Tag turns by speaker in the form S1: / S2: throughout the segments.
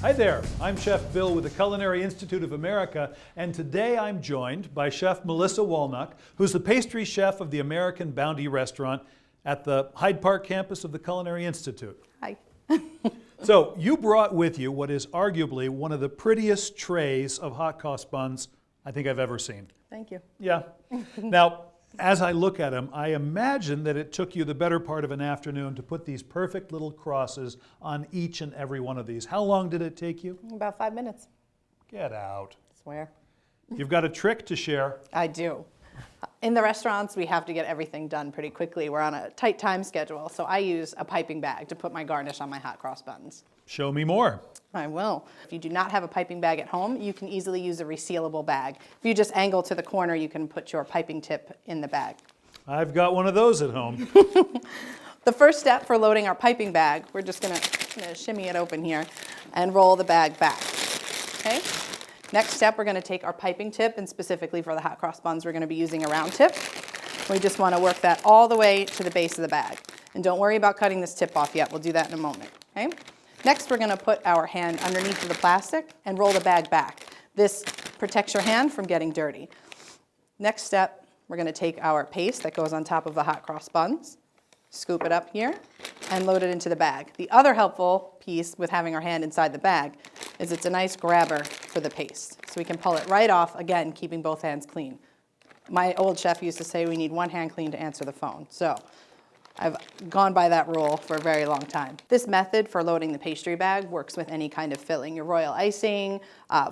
S1: Hi there, I'm Chef Bill with the Culinary Institute of America, and today I'm joined by Chef Melissa Walnock, who's the pastry chef of the American Bounty Restaurant at the Hyde Park campus of the Culinary Institute.
S2: Hi.
S1: So you brought with you what is arguably one of the prettiest trays of hot cross buns I think I've ever seen.
S2: Thank you.
S1: Yeah. Now, as I look at them, I imagine that it took you the better part of an afternoon to put these perfect little crosses on each and every one of these. How long did it take you?
S2: About 5 minutes.
S1: Get out.
S2: I swear.
S1: You've got a trick to share.
S2: I do. In the restaurants, we have to get everything done pretty quickly. We're on a tight time schedule, so I use a piping bag to put my garnish on my hot cross buns.
S1: Show me more.
S2: I will. If you do not have a piping bag at home, you can easily use a resealable bag. If you just angle to the corner, you can put your piping tip in the bag.
S1: I've got one of those at home.
S2: The first step for loading our piping bag, we're just gonna shimmy it open here and roll the bag back, okay? Next step, we're gonna take our piping tip, and specifically for the hot cross buns, we're gonna be using a round tip. We just wanna work that all the way to the base of the bag. And don't worry about cutting this tip off yet, we'll do that in a moment, okay? Next, we're gonna put our hand underneath of the plastic and roll the bag back. This protects your hand from getting dirty. Next step, we're gonna take our paste that goes on top of the hot cross buns, scoop it up here, and load it into the bag. The other helpful piece with having our hand inside the bag is it's a nice grabber for the paste. So we can pull it right off, again, keeping both hands clean. My old chef used to say we need one hand clean to answer the phone. So I've gone by that rule for a very long time. This method for loading the pastry bag works with any kind of filling. Your royal icing,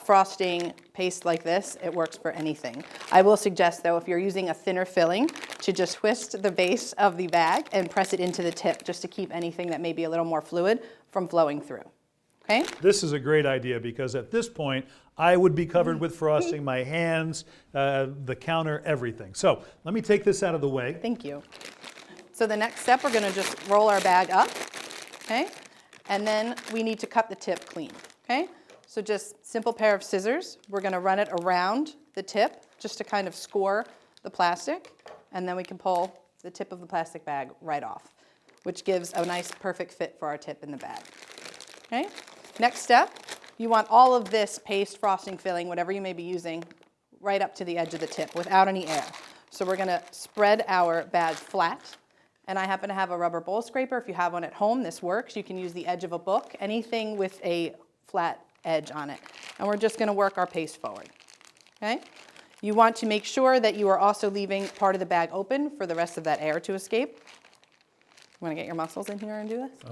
S2: frosting, paste like this, it works for anything. I will suggest though, if you're using a thinner filling, to just twist the base of the bag and press it into the tip just to keep anything that may be a little more fluid from flowing through, okay?
S1: This is a great idea because at this point, I would be covered with frosting, my hands, the counter, everything. So let me take this out of the way.
S2: Thank you. So the next step, we're gonna just roll our bag up, okay? And then we need to cut the tip clean, okay? So just simple pair of scissors. We're gonna run it around the tip just to kind of score the plastic, and then we can pull the tip of the plastic bag right off, which gives a nice perfect fit for our tip in the bag, okay? Next step, you want all of this paste, frosting, filling, whatever you may be using, right up to the edge of the tip without any air. So we're gonna spread our bag flat. And I happen to have a rubber bowl scraper. If you have one at home, this works. You can use the edge of a book, anything with a flat edge on it. And we're just gonna work our paste forward, okay? You want to make sure that you are also leaving part of the bag open for the rest of that air to escape. You wanna get your muscles in here and do this?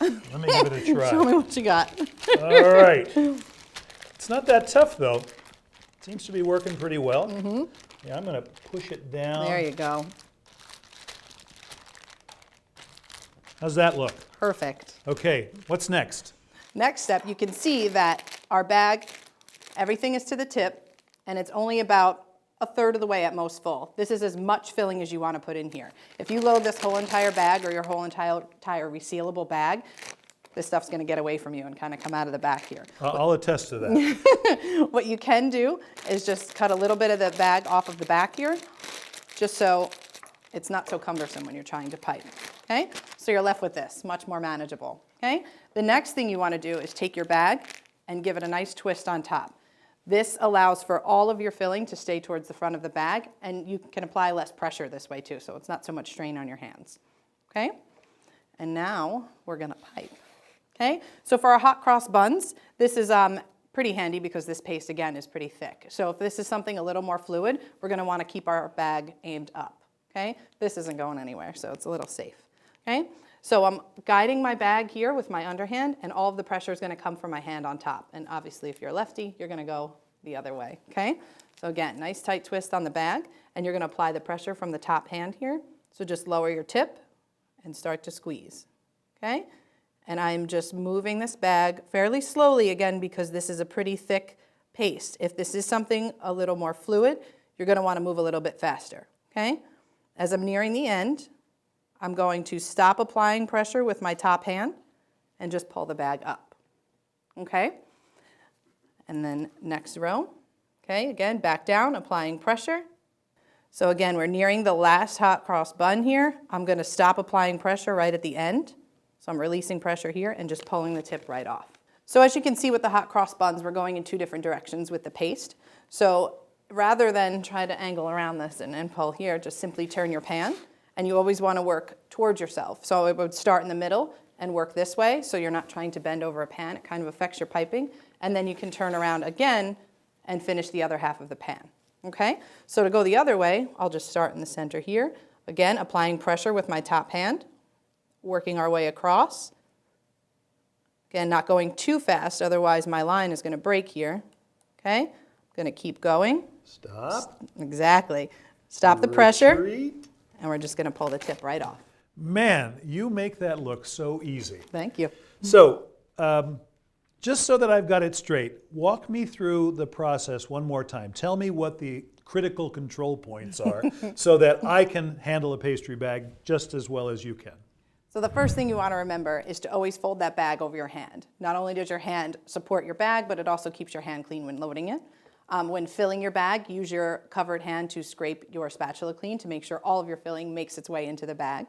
S1: Let me give it a try.
S2: Show me what you got.
S1: All right. It's not that tough though. It seems to be working pretty well. Yeah, I'm gonna push it down.
S2: There you go.
S1: How's that look?
S2: Perfect.
S1: Okay, what's next?
S2: Next step, you can see that our bag, everything is to the tip, and it's only about a third of the way at most full. This is as much filling as you want to put in here. If you load this whole entire bag or your whole entire resealable bag, this stuff's going to get away from you and kind of come out of the back here.
S1: I'll attest to that.
S2: What you can do is just cut a little bit of the bag off of the back here, just so it's not so cumbersome when you're trying to pipe. Okay? So you're left with this, much more manageable. Okay? The next thing you want to do is take your bag and give it a nice twist on top. This allows for all of your filling to stay towards the front of the bag, and you can apply less pressure this way too, so it's not so much strain on your hands. Okay? And now we're going to pipe. Okay? So for our hot cross buns, this is pretty handy because this paste, again, is pretty thick. So if this is something a little more fluid, we're going to want to keep our bag aimed up. Okay? This isn't going anywhere, so it's a little safe. Okay? So I'm guiding my bag here with my underhand, and all of the pressure is going to come from my hand on top. And obviously, if you're a lefty, you're going to go the other way. Okay? So again, nice tight twist on the bag, and you're going to apply the pressure from the top hand here. So just lower your tip and start to squeeze. Okay? And I'm just moving this bag fairly slowly, again, because this is a pretty thick paste. If this is something a little more fluid, you're going to want to move a little bit faster. Okay? As I'm nearing the end, I'm going to stop applying pressure with my top hand and just pull the bag up. Okay? And then next row. Okay, again, back down, applying pressure. So again, we're nearing the last hot cross bun here. I'm going to stop applying pressure right at the end. So I'm releasing pressure here and just pulling the tip right off. So as you can see with the hot cross buns, we're going in two different directions with the paste. So rather than try to angle around this and pull here, just simply turn your pan, and you always want to work towards yourself. So it would start in the middle and work this way, so you're not trying to bend over a pan. It kind of affects your piping. And then you can turn around again and finish the other half of the pan. Okay? So to go the other way, I'll just start in the center here. Again, applying pressure with my top hand, working our way across. Again, not going too fast, otherwise my line is going to break here. Okay? I'm going to keep going.
S1: Stop.
S2: Exactly. Stop the pressure,
S1: Retreat.
S2: and we're just going to pull the tip right off.
S1: Man, you make that look so easy.
S2: Thank you.
S1: So, just so that I've got it straight, walk me through the process one more time. Tell me what the critical control points are so that I can handle a pastry bag just as well as you can.
S2: So the first thing you want to remember is to always fold that bag over your hand. Not only does your hand support your bag, but it also keeps your hand clean when loading it. When filling your bag, use your covered hand to scrape your spatula clean to make sure all of your filling makes its way into the bag.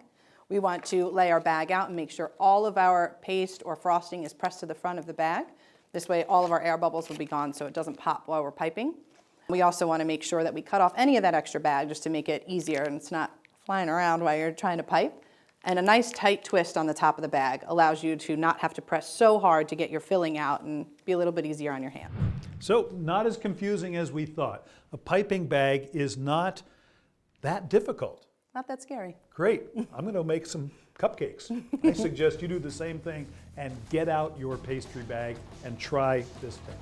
S2: We want to lay our bag out and make sure all of our paste or frosting is pressed to the front of the bag. This way all of our air bubbles will be gone so it doesn't pop while we're piping. We also want to make sure that we cut off any of that extra bag just to make it easier and it's not flying around while you're trying to pipe. And a nice tight twist on the top of the bag allows you to not have to press so hard to get your filling out and be a little bit easier on your hand.
S1: So, not as confusing as we thought. A piping bag is not that difficult.
S2: Not that scary.
S1: Great. I'm going to make some cupcakes. I suggest you do the same thing and get out your pastry bag and try this thing.